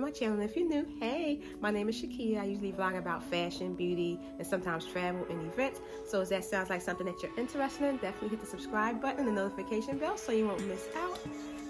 my channel. And if you're new, hey, my name is Shakia. I usually vlog about fashion, beauty, and sometimes travel and events. So if that sounds like something that you're interested in, definitely hit the subscribe button and the notification bell so you won't miss out.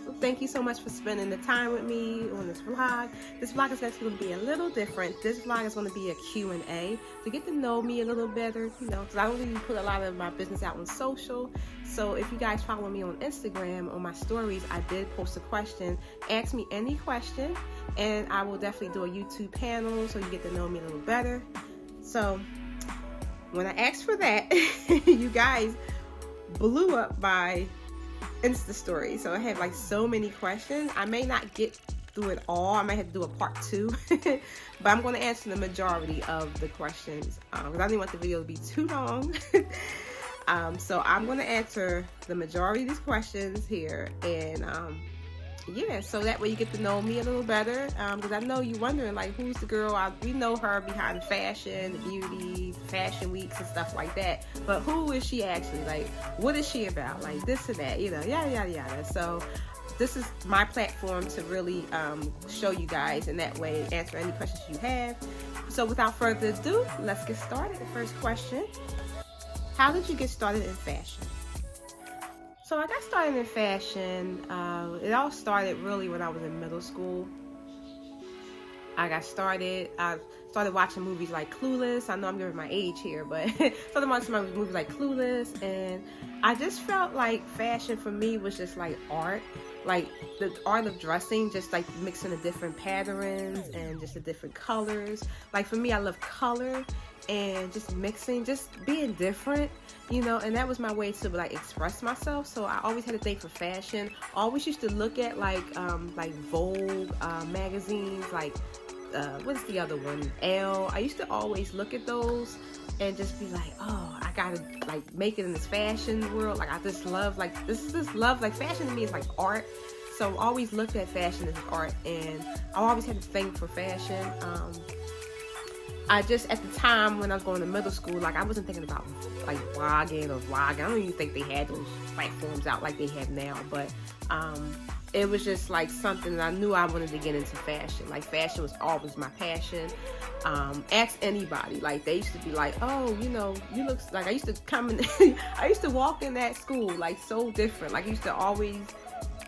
So thank you so much for spending the time with me on this vlog. This vlog is actually going to be a little different. This vlog is going to be a Q&A to get to know me a little better, you know, because I don't really put a lot of my business out on social. So if you guys follow me on Instagram, on my stories, I did post a question. Ask me any question, and I will definitely do a YouTube panel so you get to know me a little better. So when I asked for that, you guys blew up my Insta story. So I had like so many questions. I may not get through it all. I might have to do a part 2, but I'm going to answer the majority of the questions because I didn't want the video to be too long. So I'm going to answer the majority of these questions here, and yeah, so that way you get to know me a little better, because I know you're wondering, like, who's the girl? We know her behind fashion, the beauty, fashion weeks and stuff like that, but who is she actually? Like, what is she about? Like, this and that, you know, yada yada yada. So this is my platform to really show you guys, and that way answer any questions you have. So without further ado, let's get started. The first question: how did you get started in fashion? So I got started in fashion. It all started really when I was in middle school. I started watching movies like Clueless. I know I'm giving my age here, but started watching movies like Clueless, and I just felt like fashion for me was just like art, like the art of dressing, just like mixing the different patterns and just the different colors. Like for me, I love color and just mixing, just being different, you know, and that was my way to like express myself. So I always had a thing for fashion. I always used to look at like Vogue magazines, like what's the other one, Elle. I used to always look at those and just be like, oh, I gotta like make it in this fashion world. Like I just love, like this love, like fashion to me is like art. So I always looked at fashion as art, and I always had a thing for fashion. I just, at the time when I was going to middle school, like I wasn't thinking about like blogging or vlogging. I don't even think they had those platforms out like they have now, but it was just like something that I knew I wanted to get into fashion. Like fashion was always my passion. Ask anybody, like they used to be like, oh, you know, you look like, I used to come in, I used to walk in that school like so different. Like I used to always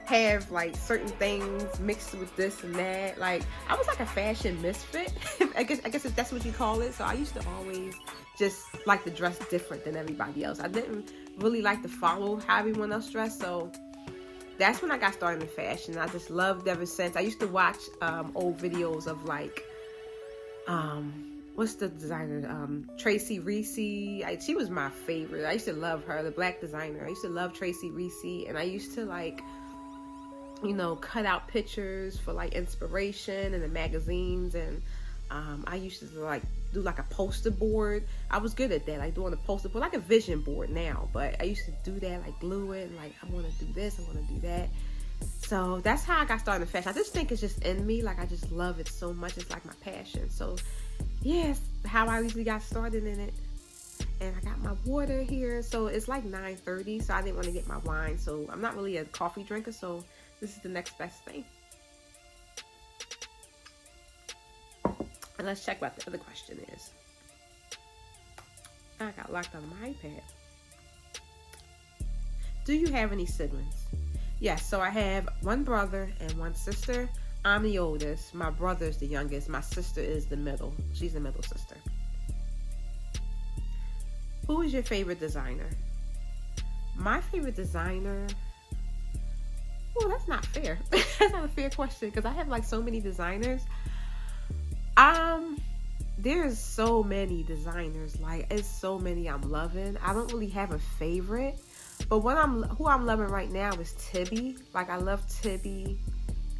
have like certain things mixed with this and that. Like I was like a fashion misfit. I guess if that's what you call it. So I used to always just like to dress different than everybody else. I didn't really like to follow how everyone else dressed. So that's when I got started in fashion. I just loved ever since. I used to watch old videos of like what's the designer, Tracy Reese. She was my favorite. I used to love her, the black designer. I used to love Tracy Reese, and I used to like, you know, cut out pictures for like inspiration in the magazines, and I used to like do like a poster board. I was good at that, like doing a poster board, like a vision board now, but I used to do that, like glue it, and like I want to do this, I want to do that. So that's how I got started in fashion. I just think it's just in me, like I just love it so much. It's like my passion. So yes, how I usually got started in it. And I got my water here. So it's like 9:30, so I didn't want to get my wine. So I'm not really a coffee drinker, so this is the next best thing. And let's check what the other question is. I got locked on my iPad. Do you have any siblings? Yes, so I have one brother and one sister. I'm the oldest. My brother's the youngest. My sister is the middle. She's the middle sister. Who is your favorite designer? My favorite designer... Oh, that's not fair. That's not a fair question because I have like so many designers. There's so many designers. Like it's so many I'm loving. I don't really have a favorite, but who I'm loving right now is Tibby. Like I love Tibby,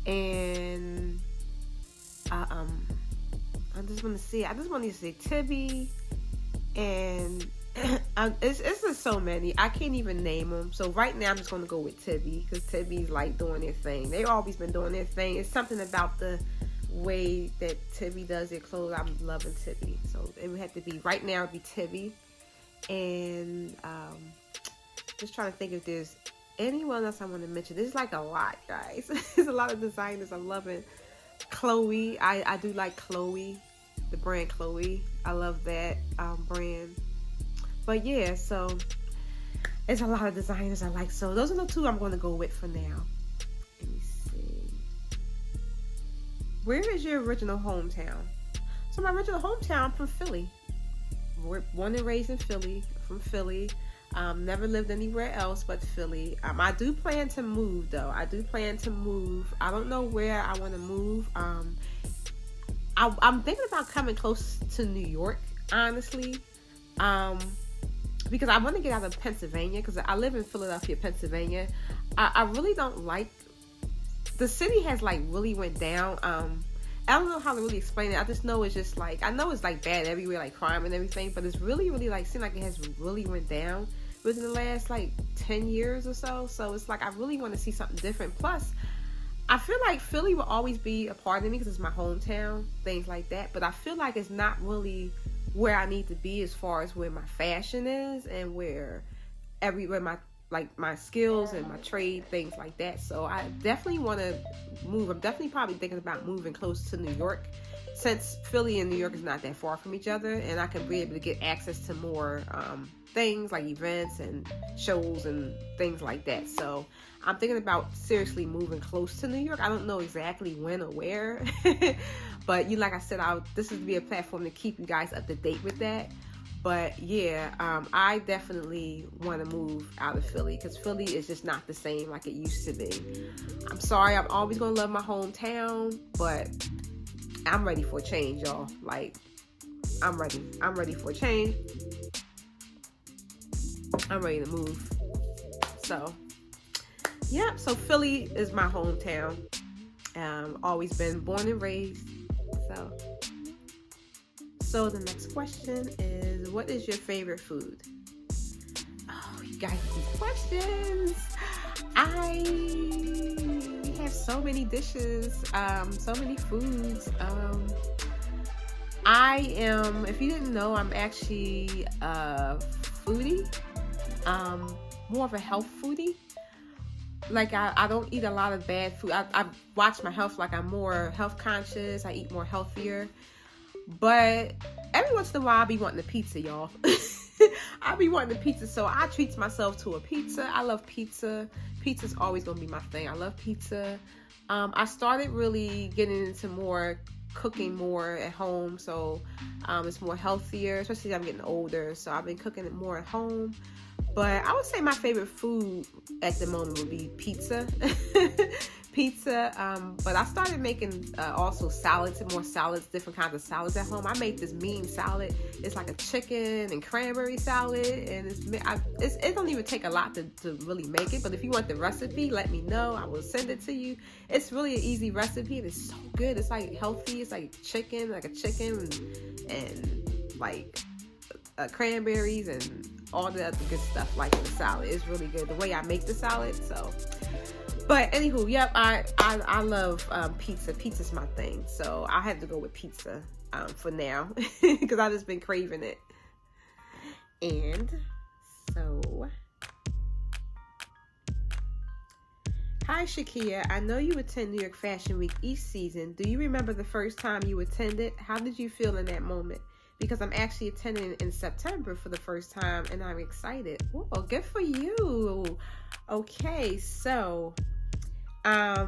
and I just want to say Tibby, and it's just so many. I can't even name them. So right now I'm just going to go with Tibby because Tibby's like doing their thing. They've always been doing their thing. It's something about the way that Tibby does their clothes. I'm loving Tibby. So it would have to be, right now it'd be Tibby. And just trying to think if there's anyone else I want to mention. There's like a lot, guys. There's a lot of designers I'm loving. Chloe. I do like Chloe, the brand Chloe. I love that brand. But yeah, so it's a lot of designers I like. So those are the two I'm going to go with for now. Let me see. Where is your original hometown? So my original hometown, I'm from Philly. Born and raised in Philly. From Philly. Never lived anywhere else but Philly. I do plan to move though. I do plan to move. I don't know where I want to move. I'm thinking about coming close to New York, honestly. Because I want to get out of Pennsylvania, because I live in Philadelphia, Pennsylvania. I really don't like, the city has like really went down. I don't know how to really explain it. I just know it's just like, I know it's like bad everywhere, like crime and everything, but it's really, really like, seemed like it has really went down within the last like 10 years or so. So it's like, I really want to see something different. Plus, I feel like Philly will always be a part of me because it's my hometown, things like that. But I feel like it's not really where I need to be as far as where my fashion is and where my skills and my trade, things like that. So I definitely want to move. I'm definitely probably thinking about moving close to New York, since Philly and New York is not that far from each other, and I can be able to get access to more things like events and shows and things like that. So I'm thinking about seriously moving close to New York. I don't know exactly when or where, but like I said, this is to be a platform to keep you guys up to date with that. But yeah, I definitely want to move out of Philly, because Philly is just not the same like it used to be. I'm sorry, I'm always going to love my hometown, but I'm ready for a change, y'all. Like, I'm ready for a change. I'm ready to move. So, yeah, so Philly is my hometown. Always been born and raised. So the next question is, what is your favorite food? Oh, you guys, these questions. I have so many dishes, so many foods. If you didn't know, I'm actually a foodie, more of a health foodie. Like, I don't eat a lot of bad food. I watch my health, like I'm more health conscious. I eat more healthier. But every once in a while, I be wanting a pizza, y'all. I be wanting a pizza, so I treat myself to a pizza. I love pizza. Pizza's always gonna be my thing. I love pizza. I started really getting into more cooking more at home, so it's more healthier, especially as I'm getting older. So I've been cooking it more at home. But I would say my favorite food at the moment would be pizza. But I started making also salads, different kinds of salads at home. I make this mean salad. It's like a chicken and cranberry salad, and it don't even take a lot to really make it. But if you want the recipe, let me know. I will send it to you. It's really an easy recipe, and it's so good. It's like healthy. It's like a chicken and like cranberries and all the other good stuff like in the salad. It's really good the way I make the salad. So, but anywho, yep, I love pizza. Pizza's my thing, so I have to go with pizza for now because I've just been craving it. And so, hi Shakia, I know you attend New York Fashion Week each season. Do you remember the first time you attended? How did you feel in that moment? Because I'm actually attending in September for the first time, and I'm excited. Whoa, good for you. Okay, so I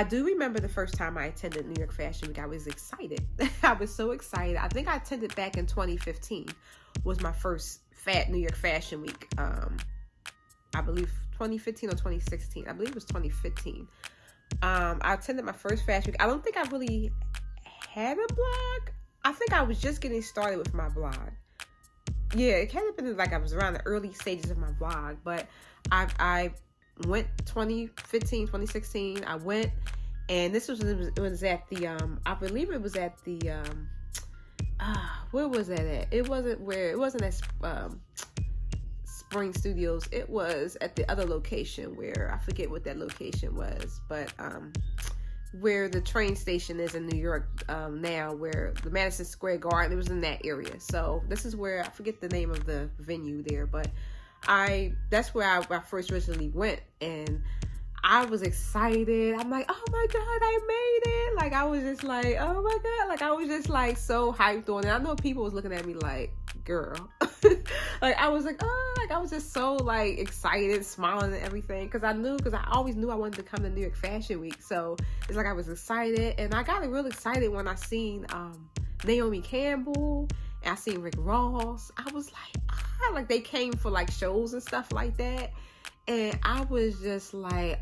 do remember the first time I attended New York Fashion Week. I was excited. I was so excited. I think I attended back in 2015 was my first New York Fashion Week. I believe 2015 or 2016. I believe it was 2015. I attended my first Fashion Week. I don't think I really had a blog. I think I was just getting started with my blog. Yeah, it kind of been like I was around the early stages of my blog, but I went 2015, 2016. I went, and it was at the I believe it was at the where was that at? It wasn't at Spring Studios. It was at the other location where I forget what that location was, but where the train station is in New York now, where the Madison Square Garden, it was in that area. So this is where, I forget the name of the venue there, but that's where I first originally went, and I was excited. I'm like, oh my God, I made it. Like, I was just like, oh my God. Like, I was just like so hyped on it. I know people was looking at me like, girl. Like, I was like, oh, like I was just so like excited, smiling and everything. Cause I always knew I wanted to come to New York Fashion Week. So it's like I was excited. And I got real excited when I seen Naomi Campbell and I seen Rick Ross. I was like they came for like shows and stuff like that. And I was just like,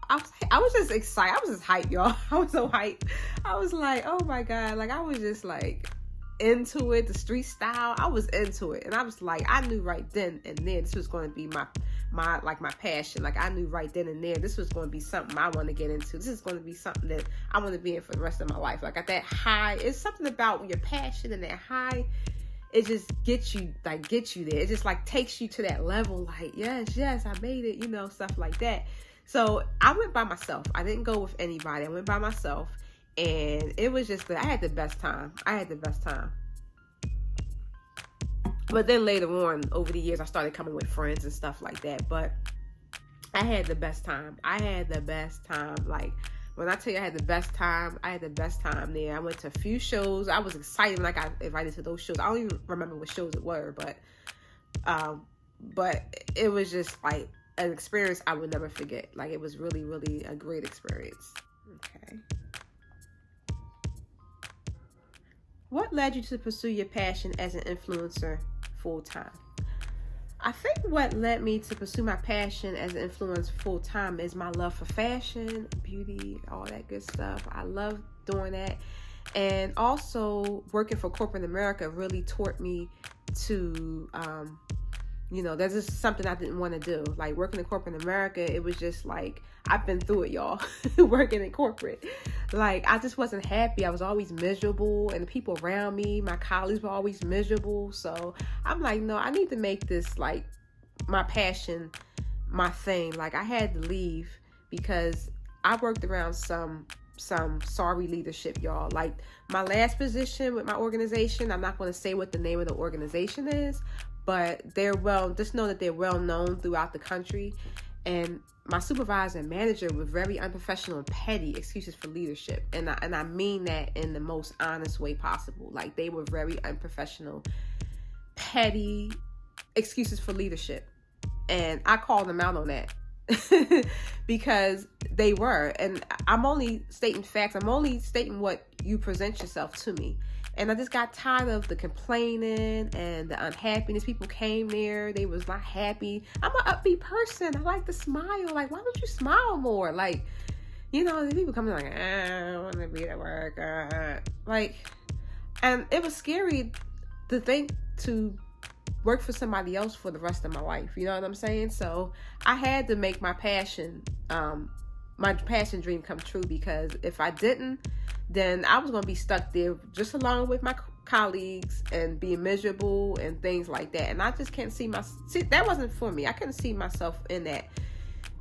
I was just excited. I was just hyped, y'all. I was so hyped. I was like, oh my God. Like, I was just like into it, the street style. I was into it. And I was like, I knew right then and there this was going to be my passion. Like, I knew right then and there this was going to be something I want to get into. This is going to be something that I want to be in for the rest of my life. Like, at that high, it's something about your passion and that high. It just gets you there. It just like takes you to that level. Like, yes, I made it, stuff like that. So I went by myself. I didn't go with anybody. I went by myself. And it was just I had the best time. But then later on, over the years, I started coming with friends and stuff like that. But I had the best time. Like, when I tell you I had the best time there. I went to a few shows. I was excited when I got invited to those shows. I don't even remember what shows it were, but it was just like an experience I would never forget. Like, it was really, really a great experience. Okay. What led you to pursue your passion as an influencer full time? I think what led me to pursue my passion as an influencer full time is my love for fashion, beauty, all that good stuff. I love doing that. And also working for corporate America really taught me to, that's just something I didn't want to do. Like, working in corporate America, it was just like, I've been through it, y'all, working in corporate. Like, I just wasn't happy. I was always miserable, and the people around me, my colleagues, were always miserable. So I'm like, no, I need to make this like my passion, my thing. Like, I had to leave because I worked around some sorry leadership, y'all. Like, my last position with my organization, I'm not going to say what the name of the organization is, but just know that they're well known throughout the country. And my supervisor and manager were very unprofessional and petty excuses for leadership. And I mean that in the most honest way possible. Like, they were very unprofessional, petty excuses for leadership. And I called them out on that because they were. And I'm only stating facts. I'm only stating what you present yourself to me. And I just got tired of the complaining and the unhappiness. People came there. They was not happy. I'm an upbeat person. I like to smile. Like, why don't you smile more? Like, the people come in like, I want to be at work. Like, and it was scary to think to work for somebody else for the rest of my life. You know what I'm saying? So I had to make my passion dream come true, because if I didn't, then I was going to be stuck there just along with my colleagues and being miserable and things like that. And I just can't see that wasn't for me. I couldn't see myself in that.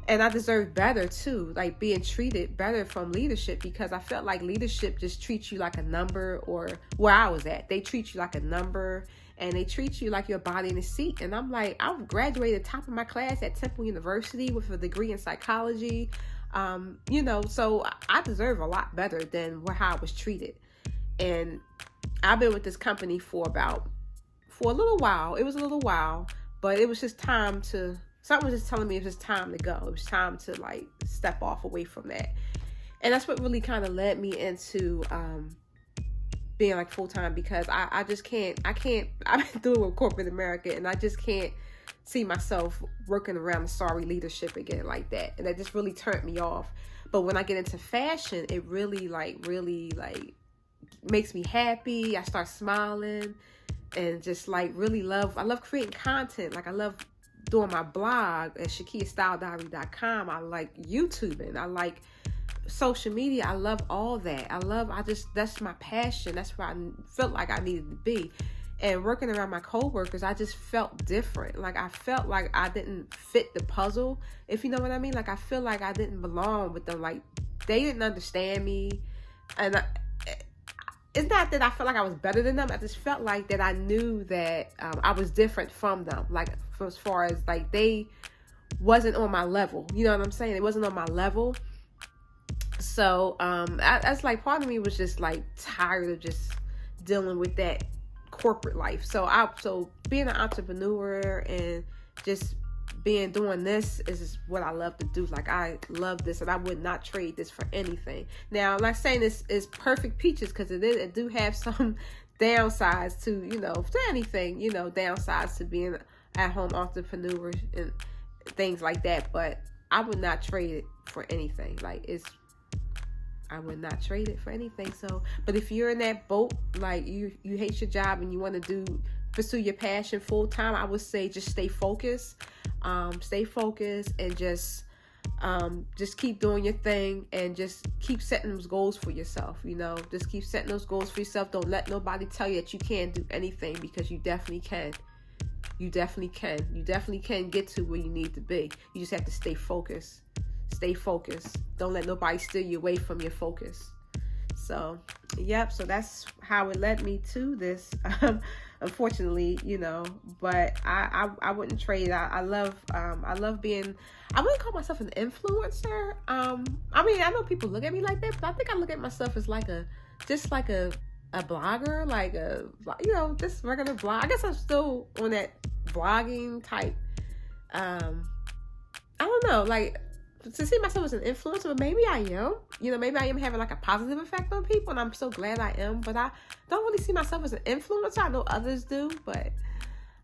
And I deserve better too, like being treated better from leadership, because I felt like leadership just treats you like a number, or where I was at, they treat you like a number and they treat you like your body in a seat. And I'm like, I graduated top of my class at Temple University with a degree in psychology. So I deserve a lot better than how I was treated. And I've been with this company for a little while. It was a little while, but it was just something was just telling me it was just time to go. It was time to like step off away from that. And that's what really kind of led me into, being like full-time, because I just can't, I've been through it with corporate America, and I just can't see myself working around the sorry leadership again like that. And that just really turned me off. But when I get into fashion, it really makes me happy. I start smiling and just like I love creating content. Like, I love doing my blog at ShakiaStyleDiary.com. I like YouTubing. I like social media. I love all that. That's my passion. That's where I felt like I needed to be. And working around my coworkers, I just felt different. Like, I felt like I didn't fit the puzzle, if you know what I mean. Like, I feel like I didn't belong with them. Like, they didn't understand me. And it's not that I felt like I was better than them. I just felt like that I knew that I was different from them. Like, as far as like they wasn't on my level. You know what I'm saying? It wasn't on my level. So that's like, part of me was just like tired of just dealing with that corporate life. So being an entrepreneur and just doing this is what I love to do. Like, I love this, and I would not trade this for anything. Now, I'm not saying this is perfect peaches, because it do have some downsides to, to anything, downsides to being at home entrepreneur and things like that. But I would not trade it for anything. I would not trade it for anything. So, but if you're in that boat, like you hate your job and you want to pursue your passion full time, I would say just stay focused. Stay focused and just keep doing your thing, and just keep setting those goals for yourself. Just keep setting those goals for yourself. Don't let nobody tell you that you can't do anything, because you definitely can. You definitely can. You definitely can get to where you need to be. You just have to stay focused. Stay focused. Don't let nobody steal you away from your focus. So, yep. So that's how it led me to this. Unfortunately, but I wouldn't trade. I love being, I wouldn't call myself an influencer. I know people look at me like that, but I think I look at myself as just like a blogger, like just regular blog. I guess I'm still on that blogging type. I don't know, like, to see myself as an influencer, but maybe I am. Maybe I am having like a positive effect on people, and I'm so glad I am. But I don't really see myself as an influencer. I know others do, but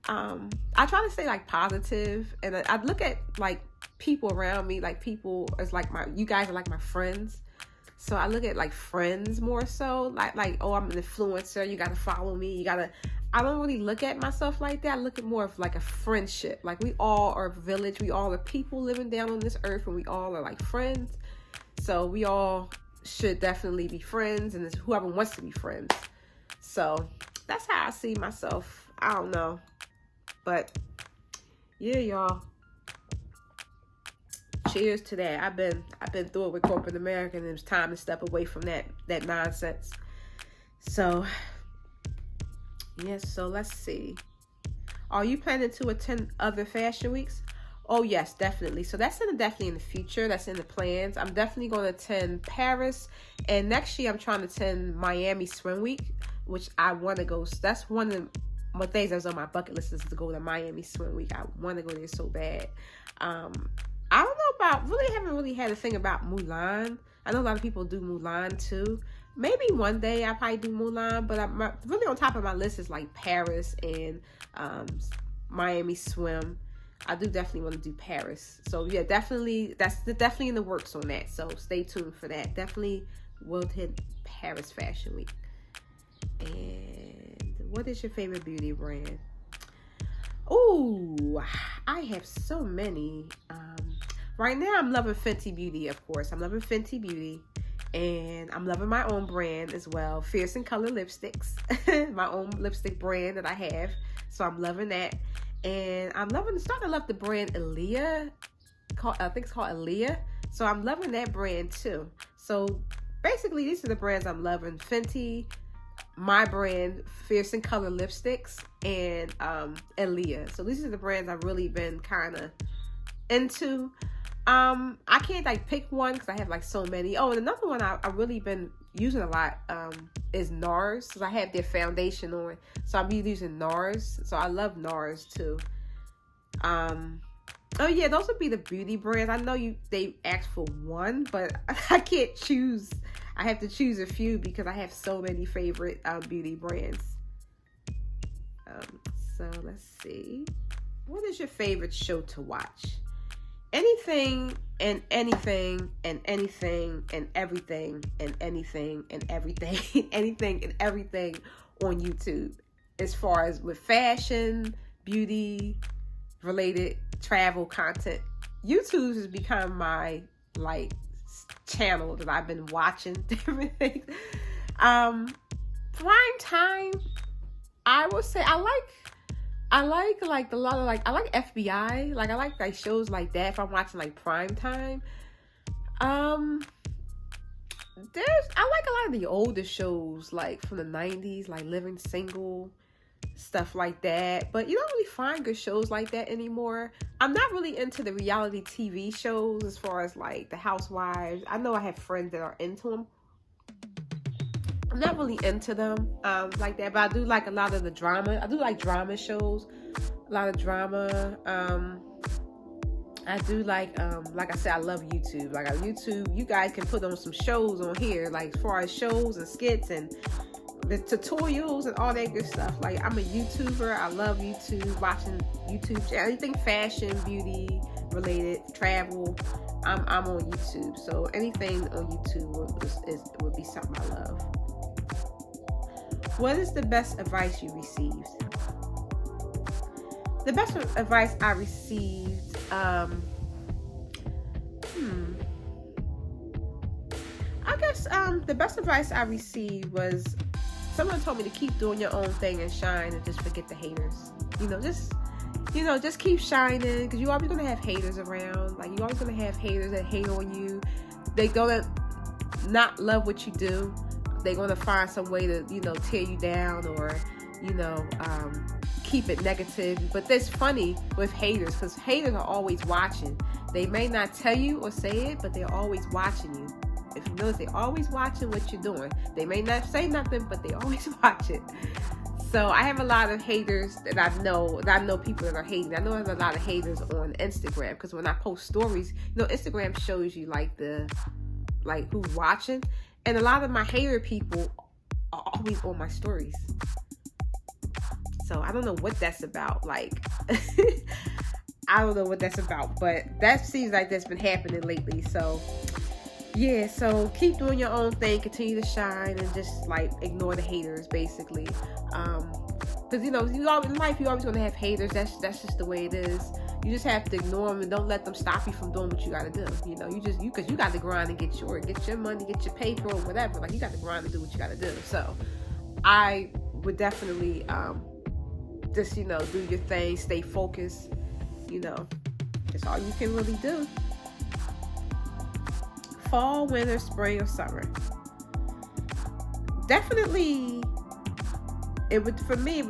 I try to stay like positive, and I look at like people around me, like people as like you guys are like my friends. So I look at like friends more so, like oh, I'm an influencer, you gotta follow me, I don't really look at myself like that. I look at more of like a friendship. Like, we all are a village, we all are people living down on this earth, and we all are like friends. So we all should definitely be friends, and it's whoever wants to be friends. So that's how I see myself. I don't know, but yeah, y'all. Cheers to that. I've been through it with corporate America, and it's time to step away from that nonsense. So yes, so let's see. Are you planning to attend other fashion weeks? Oh yes, definitely. So that's definitely in the future. That's in the plans. I'm definitely going to attend Paris, and next year I'm trying to attend Miami Swim Week, which I want to go. That's one of the things that was on my bucket list, is to go to Miami Swim Week. I want to go there so bad. I don't know haven't really had a thing about Mulan. I know a lot of people do Mulan too. Maybe one day I'll probably do Mulan, but really on top of my list is like Paris and Miami Swim. I do definitely want to do Paris. So yeah, definitely, that's definitely in the works on that. So stay tuned for that. Definitely will hit Paris Fashion Week. And what is your favorite beauty brand? Oh, I have so many. Right now I'm loving Fenty Beauty, of course. I'm loving Fenty Beauty. And I'm loving my own brand as well. Fierce and Color Lipsticks. My own lipstick brand that I have. So I'm loving that. And I'm starting to love the brand Aaliyah. I think it's called Aaliyah. So I'm loving that brand too. So basically, these are the brands I'm loving. Fenty, my brand, Fierce and Color Lipsticks, and Aaliyah. So these are the brands I've really been kind of into. I can't like pick one because I have like so many. Oh, and another one I've really been using a lot is NARS, because I have their foundation on. So I'll be using NARS. So I love NARS too. Oh yeah, those would be the beauty brands. I know they asked for one, but I can't choose. I have to choose a few because I have so many favorite beauty brands. So let's see. What is your favorite show to watch? Anything and anything and anything and everything and anything and everything, anything and everything on YouTube, as far as with fashion, beauty related, travel content. YouTube has become my like channel that I've been watching different things. Prime time, I would say I like a lot of I like FBI. Like I like shows like that if I'm watching like prime time. I like a lot of the older shows like from the 90s, like Living Single, stuff like that. But you don't really find good shows like that anymore. I'm not really into the reality TV shows as far as like the Housewives. I know I have friends that are into them. I'm not really into them like that, but I do like a lot of the drama. I do like drama shows, a lot of drama. I do like I said, I love YouTube. Like YouTube, you guys can put on some shows on here, like as far as shows and skits and the tutorials and all that good stuff. Like, I'm a YouTuber. I love YouTube, watching YouTube, anything fashion, beauty related, travel. I'm on YouTube, so anything on YouTube would be something I love. What is the best advice you received? The best advice I received, I guess the best advice I received was someone told me to keep doing your own thing and shine and just forget the haters. Just keep shining, because you're always gonna have haters around. Like, you're always gonna have haters that hate on you. They're gonna not love what you do. They're gonna find some way to, tear you down or, keep it negative. But that's funny with haters, because haters are always watching. They may not tell you or say it, but they're always watching you. If you notice, they're always watching what you're doing. They may not say nothing, but they always watch it. So I have a lot of haters that I know people that are hating. I know there's a lot of haters on Instagram, because when I post stories, Instagram shows you like who's watching. And a lot of my hater people are always on my stories. So I don't know what that's about. Like, I don't know what that's about, but that seems like that's been happening lately. So yeah, so keep doing your own thing, continue to shine, and just like ignore the haters, basically. Because in life you're always gonna have haters. That's just the way it is. You just have to ignore them and don't let them stop you from doing what you gotta do. Because you got to grind and get your money, get your paper or whatever. Like, you got to grind and do what you gotta do. So I would definitely just do your thing, stay focused. That's all you can really do. Fall, winter, spring, or summer? Definitely, it would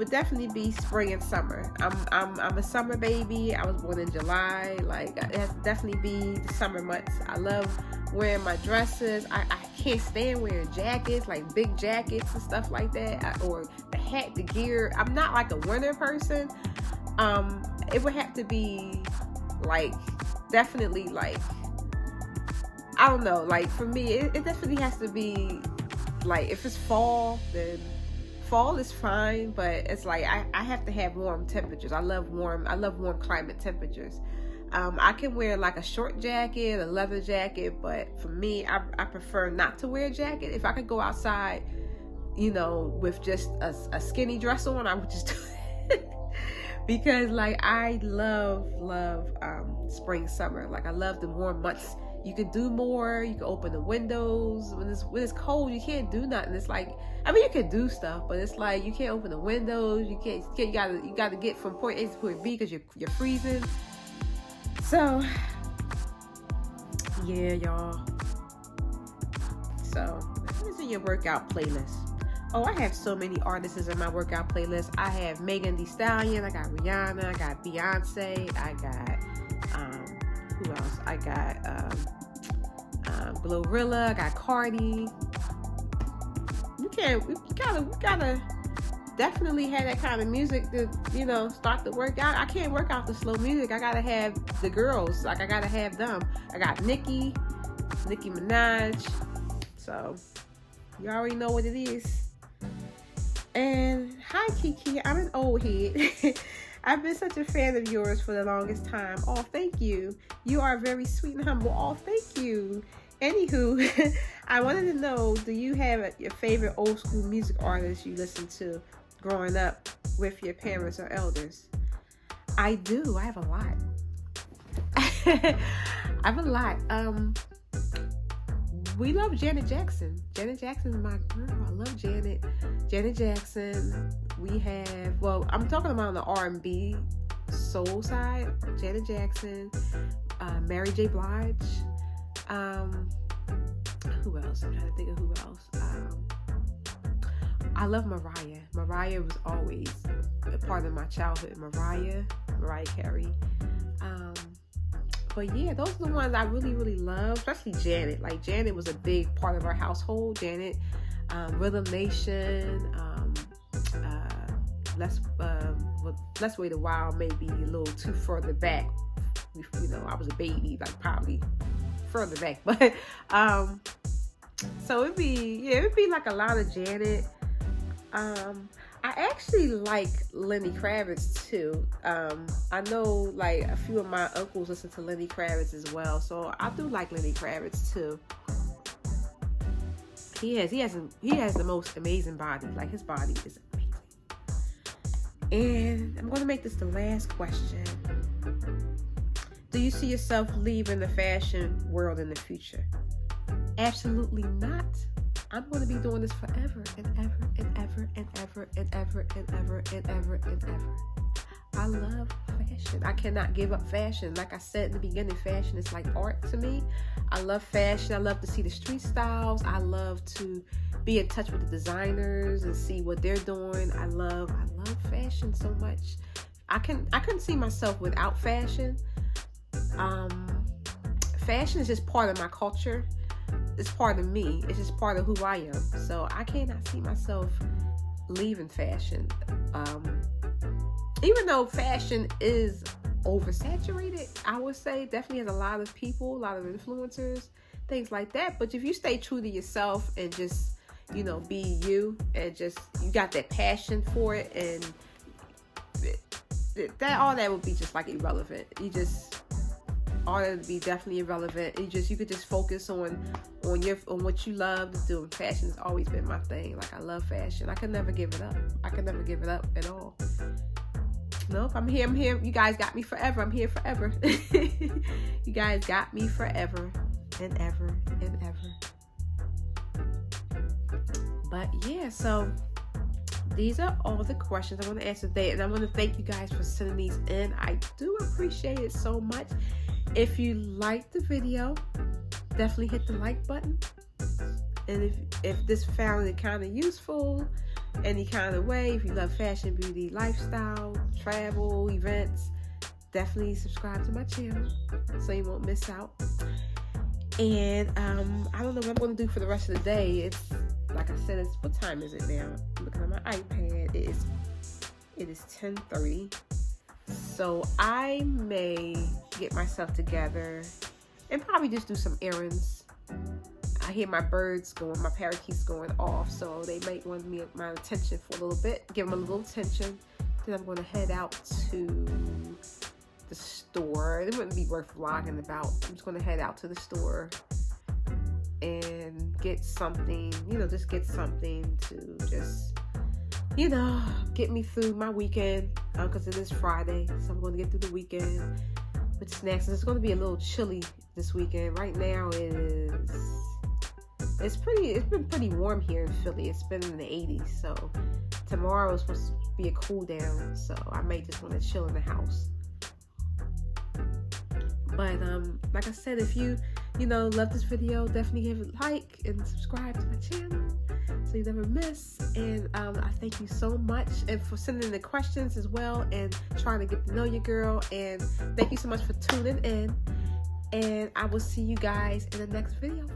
definitely be spring and summer. I'm a summer baby. I was born in July. Like, it has to definitely be the summer months. I love wearing my dresses. I can't stand wearing jackets, like big jackets and stuff like that, or the hat, the gear. I'm not like a winter person. It would have to be like, definitely, like, I don't know, like, for me, it definitely has to be, like, if it's fall, then fall is fine, but it's like, I have to have warm temperatures. I love warm climate temperatures. I can wear like a short jacket, a leather jacket, but for me, I prefer not to wear a jacket. If I could go outside, with just a skinny dress on, I would just do it. Because, like, I love spring, summer. Like, I love the warm months. You can do more. You can open the windows. When it's cold, you can't do nothing. It's like, I mean, you can do stuff, but it's like you can't open the windows. You gotta get from point A to point B because you're freezing. So yeah, y'all. So what is in your workout playlist? Oh, I have so many artists in my workout playlist. I have Megan Thee Stallion. I got Rihanna. I got Beyonce. I got who else? I got Glorilla. I got Cardi. We gotta definitely have that kind of music to, start the workout. I can't work out the slow music. I gotta have the girls. Like, I gotta have them. I got Nicki Minaj. So you already know what it is. And hi, Kiki. I'm an old head. I've been such a fan of yours for the longest time. Oh, thank you. You are very sweet and humble. Oh, thank you. Anywho, I wanted to know, do you have your favorite old school music artists you listened to growing up with your parents or elders? I do. I have a lot. We love Janet Jackson. Janet Jackson's my girl. I love Janet. Janet Jackson. We have, I'm talking about on the R&B soul side. Janet Jackson, Mary J. Blige. Who else? I'm trying to think of who else. I love Mariah. Mariah was always a part of my childhood. Mariah Carey. But yeah, those are the ones I really, really love, especially Janet. Like, Janet was a big part of our household. Janet, Rhythm Nation, Let's Wait a While, maybe a little too further back. You know, I was a baby, like probably further back. But so it'd be like a lot of Janet. I actually like Lenny Kravitz too. I know like a few of my uncles listen to Lenny Kravitz as well, so I do like Lenny Kravitz too. He has the most amazing body. Like, his body is amazing. And I'm gonna make this the last question. Do you see yourself leaving the fashion world in the future? Absolutely not. I'm going to be doing this forever and ever and ever and ever and ever and ever and ever and ever. I love fashion. I cannot give up fashion. Like I said in the beginning, fashion is like art to me. I love fashion. I love to see the street styles. I love to be in touch with the designers and see what they're doing. I love fashion so much. I couldn't see myself without fashion. Fashion is just part of my culture. It's part of me. It's just part of who I am. So I cannot see myself leaving fashion. Even though fashion is oversaturated, I would say definitely has a lot of people, a lot of influencers, things like that. But if you stay true to yourself and just, you know, be you, and just, you got that passion for it, and all that would be just like irrelevant. All that would be definitely irrelevant. You could just focus on what you love to do. Fashion has always been my thing. Like, I love fashion. I could never give it up. I could never give it up at all. Nope, I'm here. You guys got me forever. I'm here forever. You guys got me forever and ever and ever. But yeah, so these are all the questions I want to answer today, and I want to thank you guys for sending these in. I do appreciate it so much. If you liked the video, definitely hit the like button. And if this found it kind of useful, any kind of way, if you love fashion, beauty, lifestyle, travel, events, definitely subscribe to my channel so you won't miss out. And I don't know what I'm going to do for the rest of the day. It's like I said, what time is it now? I'm looking at my iPad. It is 10:30. So I may get myself together and probably just do some errands. I hear my birds going, my parakeets going off, so they might want my attention for a little bit. Give them a little attention. Then I'm going to head out to the store. It wouldn't be worth vlogging about. I'm just going to head out to the store and get something, just get something to just, get me through my weekend, because it is Friday, so I'm going to get through the weekend with snacks. It's going to be a little chilly this weekend. Right now it's been pretty warm here in Philly. It's been in the 80s, so tomorrow is supposed to be a cool down, so I may just want to chill in the house. But like I said, if you love this video, definitely give it a like and subscribe to my channel so you never miss. And I thank you so much, and for sending the questions as well, and trying to get to know your girl. And thank you so much for tuning in, and I will see you guys in the next video.